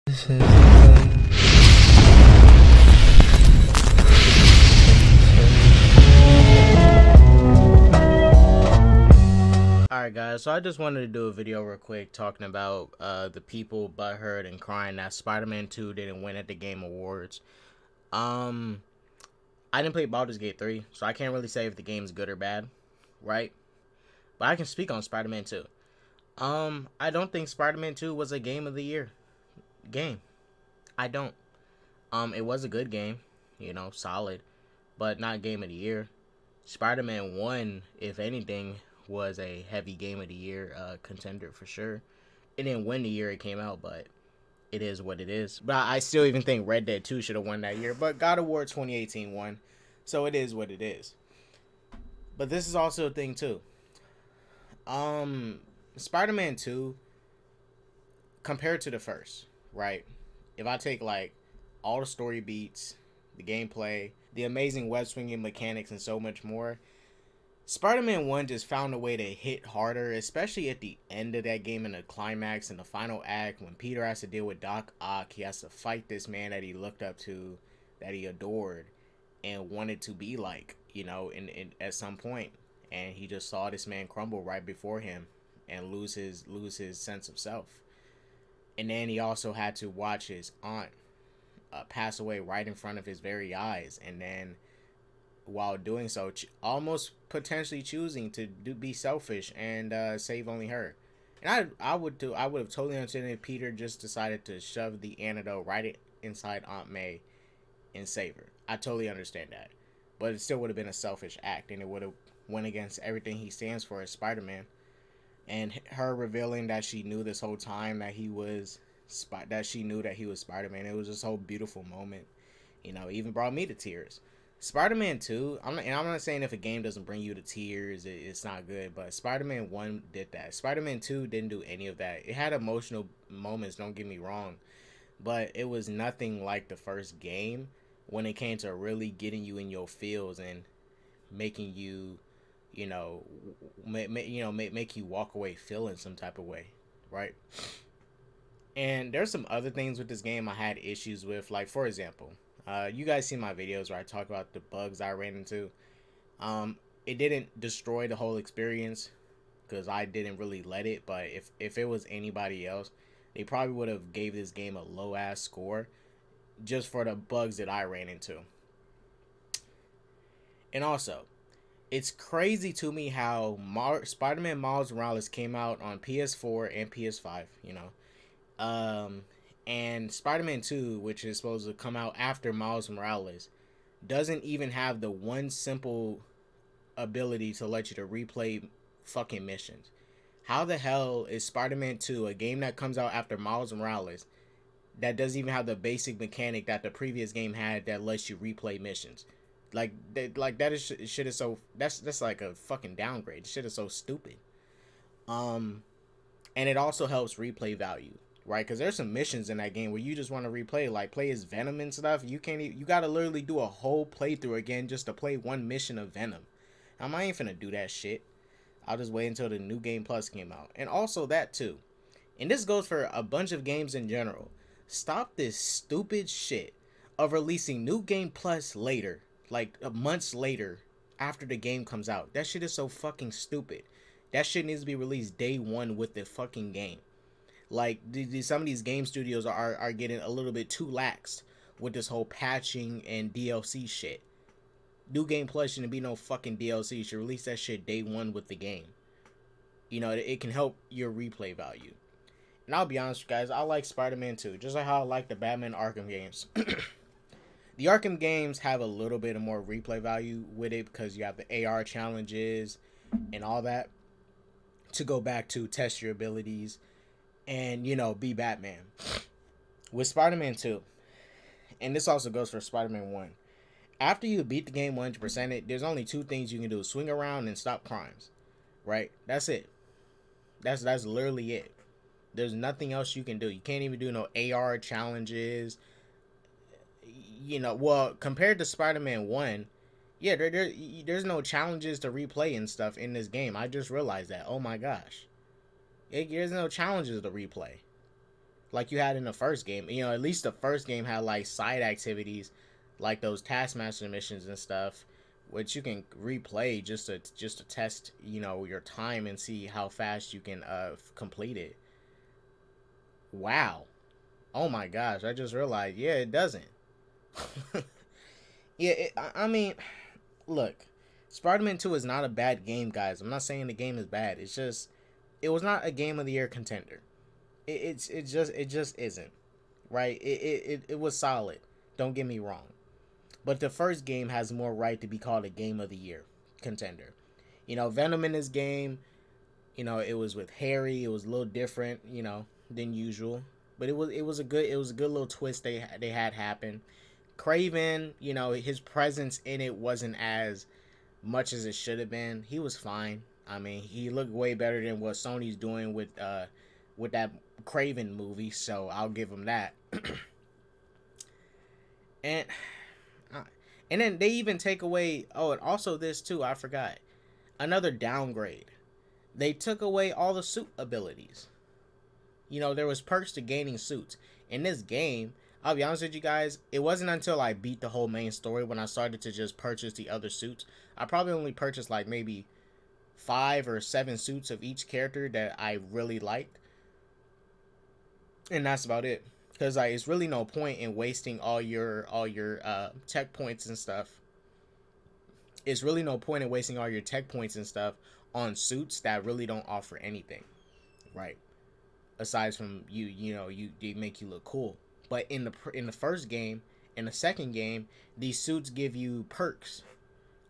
Alright guys, so I just wanted to do a video real quick talking about the people butthurt and crying that Spider-Man 2 didn't win at the Game Awards. I didn't play Baldur's Gate 3, so I can't really say if the game's good or bad, right? But I can speak on Spider-Man 2. I don't think Spider-Man 2 was a game of the year game. I don't. It was a good game, you know, solid, but not game of the year. Spider-Man 1, if anything, was a heavy game of the year contender for sure. It didn't win the year it came out, but it is what it is. But I still even think Red Dead 2 should have won that year. But God of War 2018 won, so it is what it is. But this is also a thing too. Spider-Man 2 compared to the first, right? If I take like all the story beats, the gameplay, the amazing web swinging mechanics, and so much more, Spider-Man 1 just found a way to hit harder, especially at the end of that game in the climax and the final act when Peter has to deal with Doc Ock. He has to fight this man that he looked up to, that he adored, and wanted to be like, you know, in at some point. And he just saw this man crumble right before him and lose his sense of self. And then he also had to watch his aunt pass away right in front of his very eyes, and then while doing so, almost potentially choosing to be selfish and save only her. And I would have totally understood if Peter just decided to shove the antidote right inside Aunt May and save her. I totally understand that, but it still would have been a selfish act, and it would have went against everything he stands for as Spider-Man. And her revealing that she knew this whole time that he was Spider-Man. It was this whole beautiful moment. You know, even brought me to tears. Spider-Man 2, I'm not saying if a game doesn't bring you to tears, it's not good, but Spider-Man 1 did that. Spider-Man 2 didn't do any of that. It had emotional moments, don't get me wrong, but it was nothing like the first game when it came to really getting you in your feels and making you, make you walk away feeling some type of way, right? And there's some other things with this game I had issues with, like, for example, you guys see my videos where I talk about the bugs I ran into. It didn't destroy the whole experience because I didn't really let it, but if it was anybody else, they probably would have gave this game a low ass score just for the bugs that I ran into. And also, it's crazy to me how Spider-Man Miles Morales came out on PS4 and PS5, and Spider-Man 2, which is supposed to come out after Miles Morales, doesn't even have the one simple ability to let you to replay fucking missions. How the hell is Spider-Man 2, a game that comes out after Miles Morales, that doesn't even have the basic mechanic that the previous game had that lets you replay missions? Like that is shit is so that's like a fucking downgrade. Shit is so stupid. And it also helps replay value, right? Because there's some missions in that game where you just want to replay, like play as Venom and stuff. You gotta literally do a whole playthrough again just to play one mission of Venom. I ain't finna do that shit. I'll just wait until the new game plus came out. And also that too. And this goes for a bunch of games in general. Stop this stupid shit of releasing new game plus later, like months later after the game comes out. That shit is so fucking stupid. That shit needs to be released day one with the fucking game. Like, some of these game studios are getting a little bit too lax with this whole patching and DLC shit. New Game Plus shouldn't be no fucking DLC. You should release that shit day one with the game. You know, it can help your replay value. And I'll be honest with you guys, I like Spider-Man 2, just like how I like the Batman Arkham games. The Arkham games have a little bit of more replay value with it because you have the AR challenges and all that to go back to test your abilities and, be Batman. With Spider-Man 2, and this also goes for Spider-Man 1, after you beat the game 100%, there's only two things you can do: swing around and stop crimes, right? That's it. That's literally it. There's nothing else you can do. You can't even do no AR challenges. Well, compared to Spider-Man 1, yeah, there's no challenges to replay and stuff in this game. I just realized that. Oh my gosh. There's no challenges to replay. like you had in the first game. You know, at least the first game had like side activities, like those Taskmaster missions and stuff, which you can replay just to test, you know, your time and see how fast you can complete it. Wow. Oh my gosh, I just realized. Yeah, it doesn't. Yeah, I mean, look, Spider-Man 2 is not a bad game, guys. I'm not saying the game is bad. It's just it was not a game of the year contender. It just isn't. Right? It was solid. Don't get me wrong. But the first game has more right to be called a game of the year contender. You know, Venom in this game, you know, it was with Harry. It was a little different, you know, than usual. But it was a good little twist they had happen. Craven, you know, his presence in it wasn't as much as it should have been. He was fine. I mean, he looked way better than what Sony's doing with that Craven movie, so I'll give him that. and uh, and then they even take away. Oh, and also this too. I forgot another downgrade. They took away all the suit abilities. You know, there was perks to gaining suits in this game. I'll be honest with you guys, it wasn't until I beat the whole main story when I started to just purchase the other suits. I probably only purchased like maybe 5 or 7 suits of each character that I really liked, and that's about it. Because like, it's really no point in wasting all your tech points and stuff. It's really no point in wasting all your tech points and stuff on suits that really don't offer anything, right? Aside from you know, they make you look cool. But in the first game, in the second game, these suits give you perks,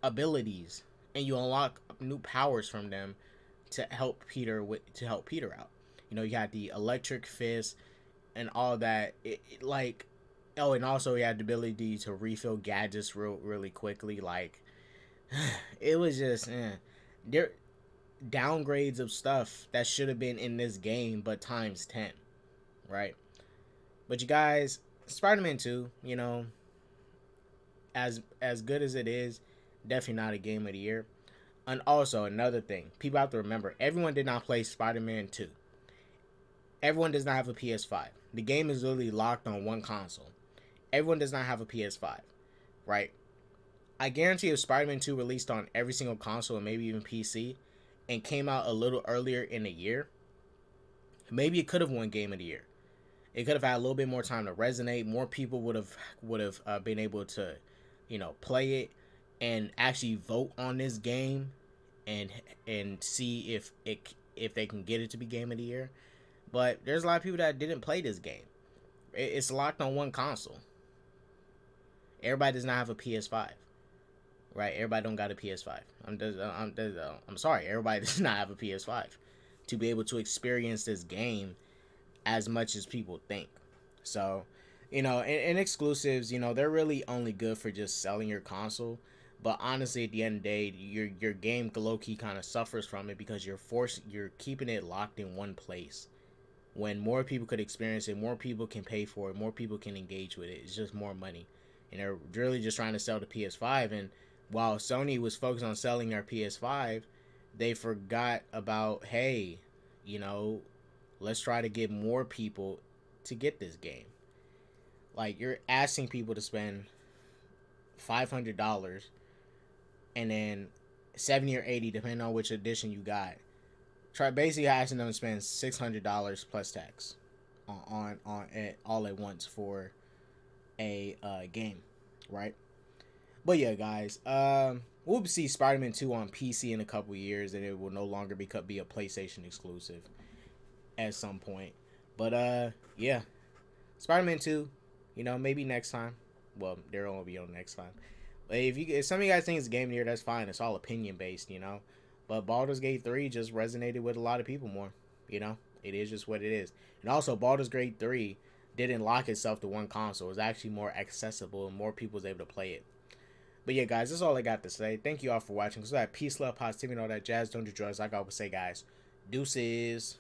abilities, and you unlock new powers from them to help Peter out. You know, you got the electric fist and all that. Like, oh, and also you had the ability to refill gadgets really quickly. Like, it was just there downgrades of stuff that should have been in this game, but times 10, right? But you guys, Spider-Man 2, you know, as good as it is, definitely not a game of the year. And also another thing, people have to remember, everyone did not play Spider-Man 2. Everyone does not have a PS5. The game is literally locked on one console. Everyone does not have a PS5, right? I guarantee if Spider-Man 2 released on every single console and maybe even PC and came out a little earlier in the year, maybe it could have won Game of the Year. It could have had a little bit more time to resonate. More people would have been able to, you know, play it and actually vote on this game and see if they can get it to be Game of the Year. But there's a lot of people that didn't play this game. It's locked on one console. Everybody does not have a PS5, right? Everybody don't got a PS5. I'm sorry, everybody does not have a PS5 to be able to experience this game as much as people think. So, you know, and exclusives, you know, they're really only good for just selling your console. But honestly, at the end of the day, your game low key kind of suffers from it because you're keeping it locked in one place. When more people could experience it, more people can pay for it, more people can engage with it. It's just more money, and they're really just trying to sell the PS5. And while Sony was focused on selling their PS5, they forgot about, hey, you know, let's try to get more people to get this game. Like, you're asking people to spend $500 and then 70 or 80, depending on which edition you got. Try basically asking them to spend $600 plus tax on it all at once for a game, right? But yeah, guys, we'll see Spider-Man 2 on PC in a couple years, and it will no longer be a PlayStation exclusive at some point. But yeah, Spider-Man 2, you know, maybe next time. Well, there won't be on next time. But if some of you guys think it's game of the year, that's fine. It's all opinion based, you know. But Baldur's Gate 3 just resonated with a lot of people more. You know, it is just what it is. And also, Baldur's Gate 3 didn't lock itself to one console. It was actually more accessible and more people was able to play it. But yeah, guys, that's all I got to say. Thank you all for watching. So that peace, love, positivity, and all that jazz. Don't do drugs. Like I always say, guys. Deuces.